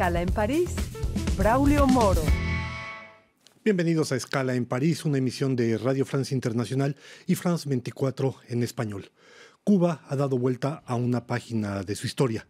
Escala en París, Braulio Moro. Bienvenidos a Escala en París, una emisión de Radio France Internacional y France 24 en español. Cuba ha dado vuelta a una página de su historia.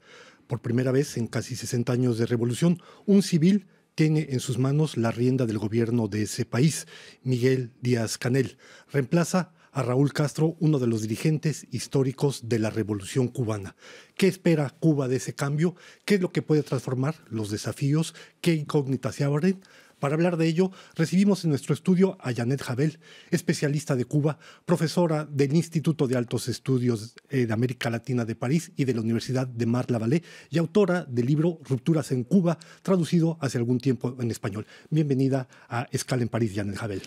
Por primera vez en casi 60 años de revolución, un civil tiene en sus manos la rienda del gobierno de ese país. Miguel Díaz-Canel reemplaza a Raúl Castro, uno de los dirigentes históricos de la Revolución Cubana. ¿Qué espera Cuba de ese cambio? ¿Qué es lo que puede transformar? ¿Los desafíos? ¿Qué incógnitas se abren? Para hablar de ello, recibimos en nuestro estudio a Janet Havel, especialista de Cuba, profesora del Instituto de Altos Estudios de América Latina de París y de la Universidad de Marne-la-Vallée y autora del libro Rupturas en Cuba, traducido hace algún tiempo en español. Bienvenida a Escala en París, Janet Havel.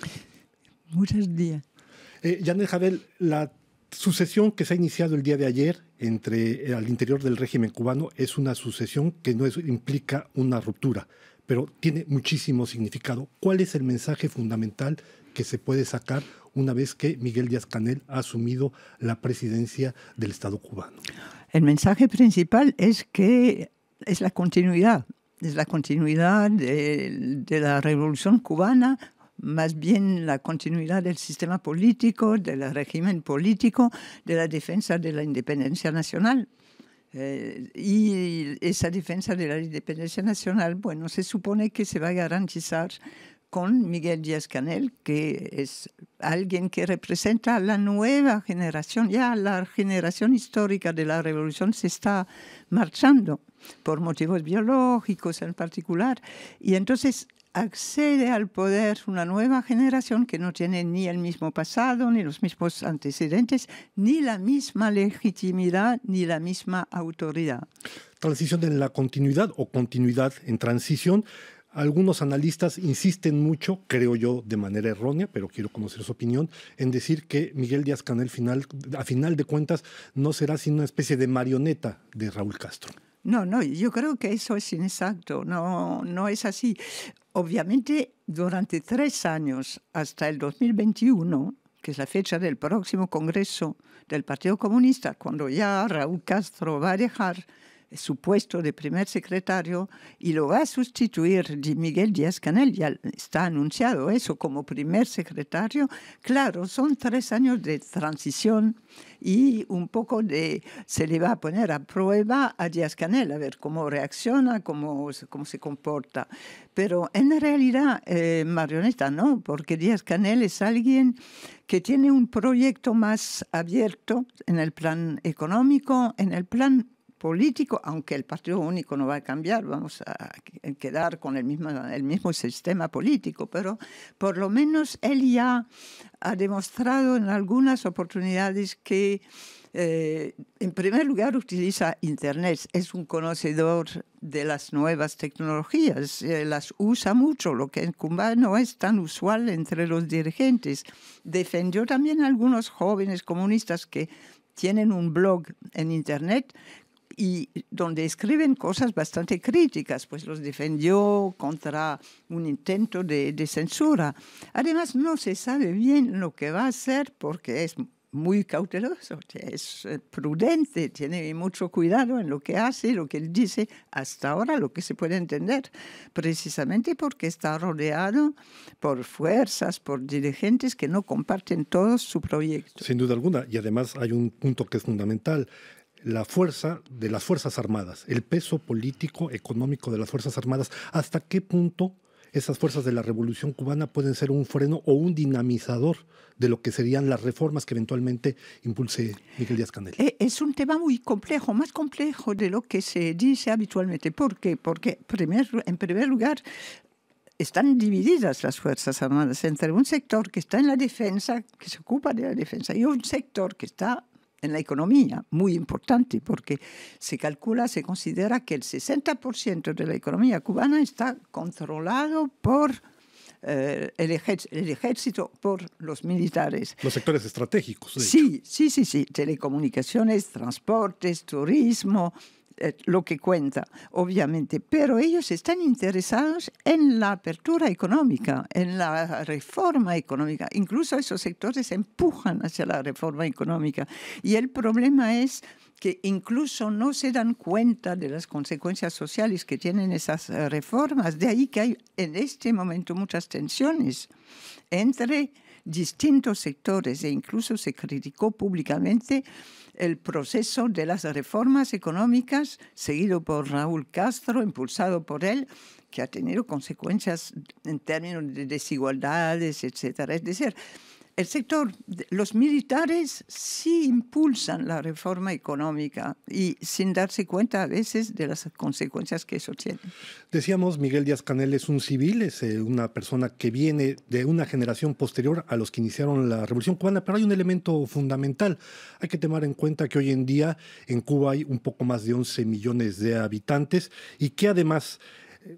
Muchos días. Janet Havel, la sucesión que se ha iniciado el día de ayer al interior del régimen cubano es una sucesión que no implica una ruptura, pero tiene muchísimo significado. ¿Cuál es el mensaje fundamental que se puede sacar una vez que Miguel Díaz-Canel ha asumido la presidencia del Estado cubano? El mensaje principal es que es la continuidad de la Revolución Cubana, más bien la continuidad del sistema político, del régimen político, de la defensa de la independencia nacional. Y esa defensa de la independencia nacional, bueno, se supone que se va a garantizar con Miguel Díaz-Canel, que es alguien que representa a la nueva generación. Ya la generación histórica de la revolución se está marchando por motivos biológicos en particular. Y entonces accede al poder una nueva generación que no tiene ni el mismo pasado, ni los mismos antecedentes, ni la misma legitimidad, ni la misma autoridad. Transición en la continuidad o continuidad en transición. Algunos analistas insisten mucho, creo yo de manera errónea, pero quiero conocer su opinión, en decir que Miguel Díaz-Canel a final de cuentas no será sino una especie de marioneta de Raúl Castro. No, yo creo que eso es inexacto, no es así. Obviamente, durante 3 años, hasta el 2021, que es la fecha del próximo Congreso del Partido Comunista, cuando ya Raúl Castro va a dejar su puesto de primer secretario y lo va a sustituir Miguel Díaz-Canel, ya está anunciado eso como primer secretario. Claro, son 3 años de transición y un poco se le va a poner a prueba a Díaz-Canel, a ver cómo reacciona, cómo se comporta. Pero en realidad, marioneta no, porque Díaz-Canel es alguien que tiene un proyecto más abierto en el plan económico, en el plan político, aunque el Partido Único no va a cambiar, vamos a quedar con el mismo sistema político, pero por lo menos él ya ha demostrado en algunas oportunidades que, en primer lugar, utiliza Internet, es un conocedor de las nuevas tecnologías, las usa mucho, lo que en Cuba no es tan usual entre los dirigentes. Defendió también a algunos jóvenes comunistas que tienen un blog en Internet y donde escriben cosas bastante críticas, pues los defendió contra un intento de censura. Además, no se sabe bien lo que va a hacer porque es muy cauteloso, es prudente, tiene mucho cuidado en lo que hace, lo que él dice, hasta ahora lo que se puede entender, precisamente porque está rodeado por fuerzas, por dirigentes que no comparten todos su proyecto. Sin duda alguna, y además hay un punto que es fundamental: la fuerza de las Fuerzas Armadas, el peso político, económico de las Fuerzas Armadas. ¿Hasta qué punto esas fuerzas de la Revolución Cubana pueden ser un freno o un dinamizador de lo que serían las reformas que eventualmente impulse Miguel Díaz-Canel? Es un tema muy complejo, más complejo de lo que se dice habitualmente. ¿Por qué? Porque en primer lugar, están divididas las Fuerzas Armadas entre un sector que está en la defensa, que se ocupa de la defensa, y un sector que está en la economía, muy importante, porque se considera que el 60% de la economía cubana está controlado por el ejército, por los militares. Los sectores estratégicos. Sí, telecomunicaciones, transportes, turismo, lo que cuenta, obviamente, pero ellos están interesados en la apertura económica, en la reforma económica. Incluso esos sectores empujan hacia la reforma económica. Y el problema es que incluso no se dan cuenta de las consecuencias sociales que tienen esas reformas. De ahí que hay en este momento muchas tensiones entre distintos sectores e incluso se criticó públicamente el proceso de las reformas económicas seguido por Raúl Castro, impulsado por él, que ha tenido consecuencias en términos de desigualdades, etcétera. Es decir, el sector, los militares sí impulsan la reforma económica y sin darse cuenta a veces de las consecuencias que eso tiene. Decíamos, Miguel Díaz-Canel es un civil, es una persona que viene de una generación posterior a los que iniciaron la Revolución Cubana, pero hay un elemento fundamental. Hay que tomar en cuenta que hoy en día en Cuba hay un poco más de 11 millones de habitantes y que además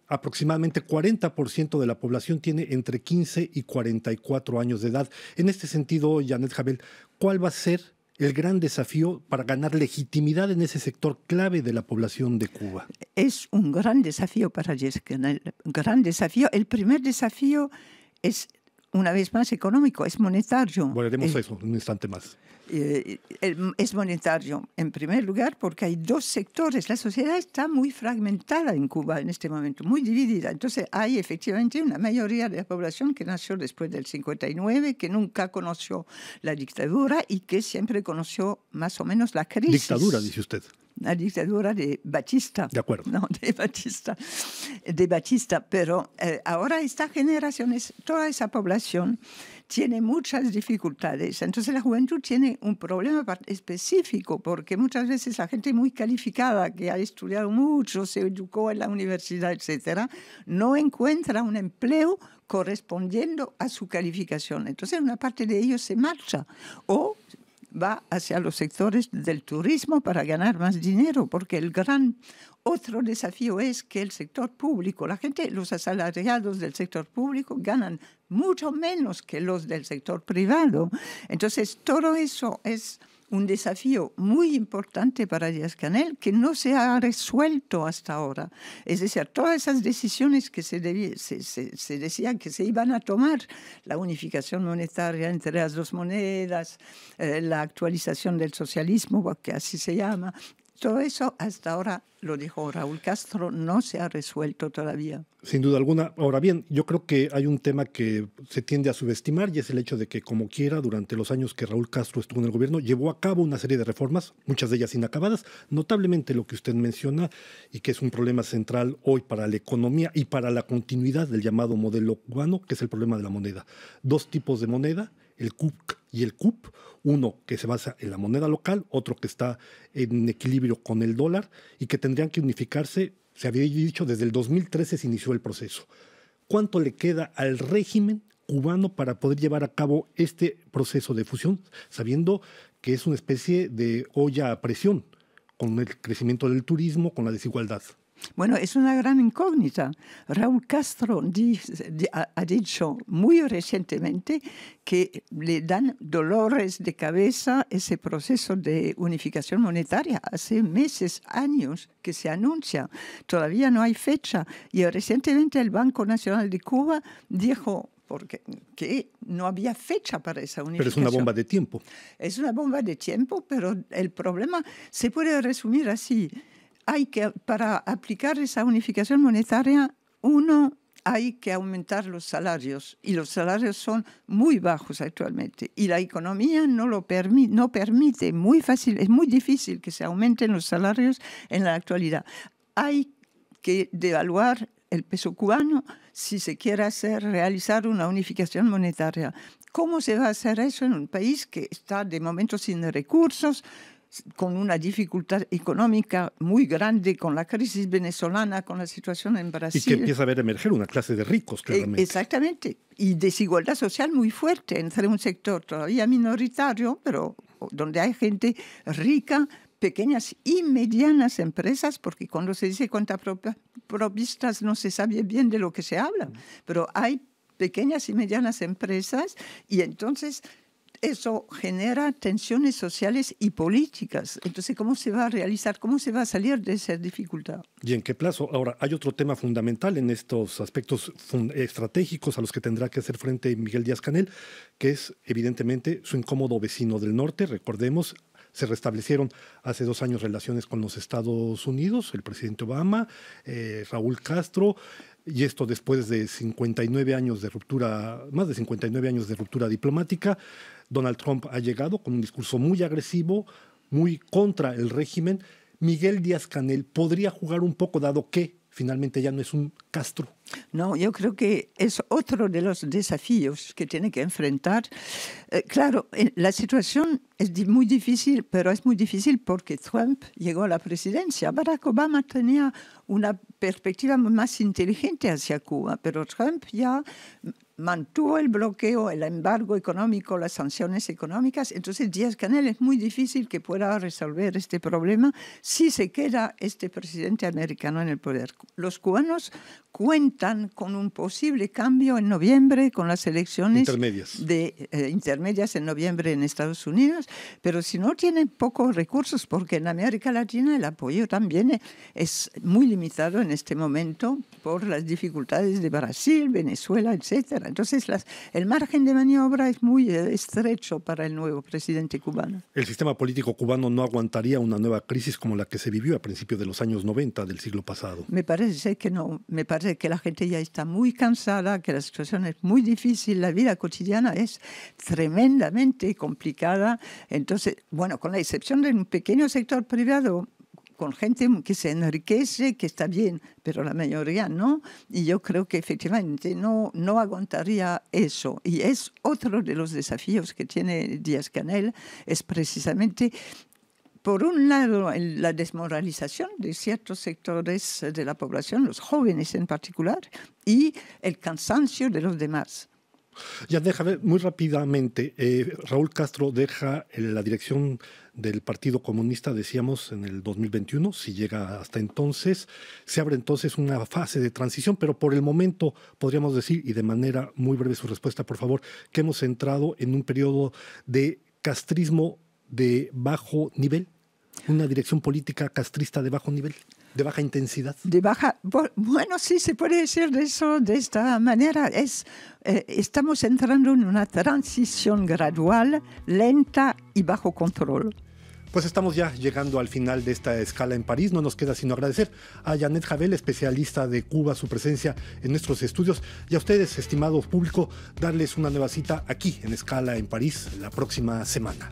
aproximadamente 40% de la población tiene entre 15 y 44 años de edad. En este sentido, Janet Habel, ¿cuál va a ser el gran desafío para ganar legitimidad en ese sector clave de la población de Cuba? Es un gran desafío para Díaz-Canel, un gran desafío. El primer desafío es, una vez más, económico, es monetario. Volveremos a eso en un instante más. Es monetario, en primer lugar, porque hay dos sectores. La sociedad está muy fragmentada en Cuba en este momento, muy dividida. Entonces hay efectivamente una mayoría de la población que nació después del 59, que nunca conoció la dictadura y que siempre conoció más o menos la crisis. Dictadura, dice usted. La dictadura de Batista. De acuerdo. No, de Batista. Pero ahora esta generación, toda esa población tiene muchas dificultades. Entonces la juventud tiene un problema específico porque muchas veces la gente muy calificada, que ha estudiado mucho, se educó en la universidad, etcétera, no encuentra un empleo correspondiendo a su calificación. Entonces una parte de ellos se marcha o va hacia los sectores del turismo para ganar más dinero, porque el gran otro desafío es que el sector público, la gente, los asalariados del sector público ganan mucho menos que los del sector privado. Entonces, todo eso es un desafío muy importante para Díaz-Canel que no se ha resuelto hasta ahora. Es decir, todas esas decisiones que se decían que se iban a tomar, la unificación monetaria entre las dos monedas, la actualización del socialismo, que así se llama, todo eso hasta ahora, lo dijo Raúl Castro, no se ha resuelto todavía. Sin duda alguna. Ahora bien, yo creo que hay un tema que se tiende a subestimar y es el hecho de que, como quiera, durante los años que Raúl Castro estuvo en el gobierno, llevó a cabo una serie de reformas, muchas de ellas inacabadas, notablemente lo que usted menciona y que es un problema central hoy para la economía y para la continuidad del llamado modelo cubano, que es el problema de la moneda. Dos tipos de moneda, el CUC y el CUP, uno que se basa en la moneda local, otro que está en equilibrio con el dólar y que tendrían que unificarse, se había dicho, desde el 2013 se inició el proceso. ¿Cuánto le queda al régimen cubano para poder llevar a cabo este proceso de fusión, sabiendo que es una especie de olla a presión, con el crecimiento del turismo, con la desigualdad? Bueno, es una gran incógnita. Raúl Castro ha dicho muy recientemente que le dan dolores de cabeza ese proceso de unificación monetaria. Hace meses, años que se anuncia. Todavía no hay fecha. Y recientemente el Banco Nacional de Cuba dijo que no había fecha para esa unificación. Pero es una bomba de tiempo. Es una bomba de tiempo, pero el problema se puede resumir así. Para aplicar esa unificación monetaria, hay que aumentar los salarios, y los salarios son muy bajos actualmente, y la economía no permite, es muy difícil que se aumenten los salarios en la actualidad. Hay que devaluar el peso cubano si se quiere realizar una unificación monetaria. ¿Cómo se va a hacer eso en un país que está de momento sin recursos, con una dificultad económica muy grande, con la crisis venezolana, con la situación en Brasil? Y que empieza a ver emerger una clase de ricos, claramente. Exactamente. Y desigualdad social muy fuerte entre un sector todavía minoritario, pero donde hay gente rica, pequeñas y medianas empresas, porque cuando se dice cuentapropistas no se sabe bien de lo que se habla, pero hay pequeñas y medianas empresas, y entonces eso genera tensiones sociales y políticas. Entonces, ¿cómo se va a realizar? ¿Cómo se va a salir de esa dificultad? ¿Y en qué plazo? Ahora, hay otro tema fundamental en estos aspectos estratégicos a los que tendrá que hacer frente Miguel Díaz-Canel, que es, evidentemente, su incómodo vecino del norte. Recordemos, Se restablecieron hace 2 años relaciones con los Estados Unidos, el presidente Obama, Raúl Castro, y esto después de 59 años de ruptura, más de 59 años de ruptura diplomática. Donald Trump ha llegado con un discurso muy agresivo, muy contra el régimen. Miguel Díaz-Canel podría jugar un poco, dado que finalmente ya no es un Castro. No, yo creo que es otro de los desafíos que tiene que enfrentar. Claro, la situación es muy difícil, pero es muy difícil porque Trump llegó a la presidencia. Barack Obama tenía una perspectiva más inteligente hacia Cuba, pero Trump ya mantuvo el bloqueo, el embargo económico, las sanciones económicas. Entonces Díaz-Canel es muy difícil que pueda resolver este problema si se queda este presidente americano en el poder. Los cubanos cuentan con un posible cambio en noviembre con las elecciones intermedias en noviembre en Estados Unidos, pero si no tienen pocos recursos, porque en América Latina el apoyo también es muy limitado en este momento por las dificultades de Brasil, Venezuela, etcétera. Entonces el margen de maniobra es muy estrecho para el nuevo presidente cubano. El sistema político cubano no aguantaría una nueva crisis como la que se vivió a principios de los años 90 del siglo pasado. Me parece que no, me parece que la gente ya está muy cansada, que la situación es muy difícil, la vida cotidiana es tremendamente complicada. Entonces, bueno, con la excepción de un pequeño sector privado, con gente que se enriquece, que está bien, pero la mayoría no. Y yo creo que efectivamente no aguantaría eso. Y es otro de los desafíos que tiene Díaz-Canel, es precisamente, por un lado, la desmoralización de ciertos sectores de la población, los jóvenes en particular, y el cansancio de los demás. Ya deja ver muy rápidamente, Raúl Castro deja la dirección del Partido Comunista, decíamos, en el 2021, si llega hasta entonces. Se abre entonces una fase de transición, pero por el momento podríamos decir, y de manera muy breve su respuesta, por favor, que hemos entrado en un periodo de castrismo de bajo nivel, una dirección política castrista de bajo nivel. ¿De baja intensidad? Bueno, sí, se puede decir de eso de esta manera. Estamos entrando en una transición gradual, lenta y bajo control. Pues estamos ya llegando al final de esta escala en París. No nos queda sino agradecer a Janet Javel, especialista de Cuba, su presencia en nuestros estudios, y a ustedes, estimado público, darles una nueva cita aquí en Escala en París la próxima semana.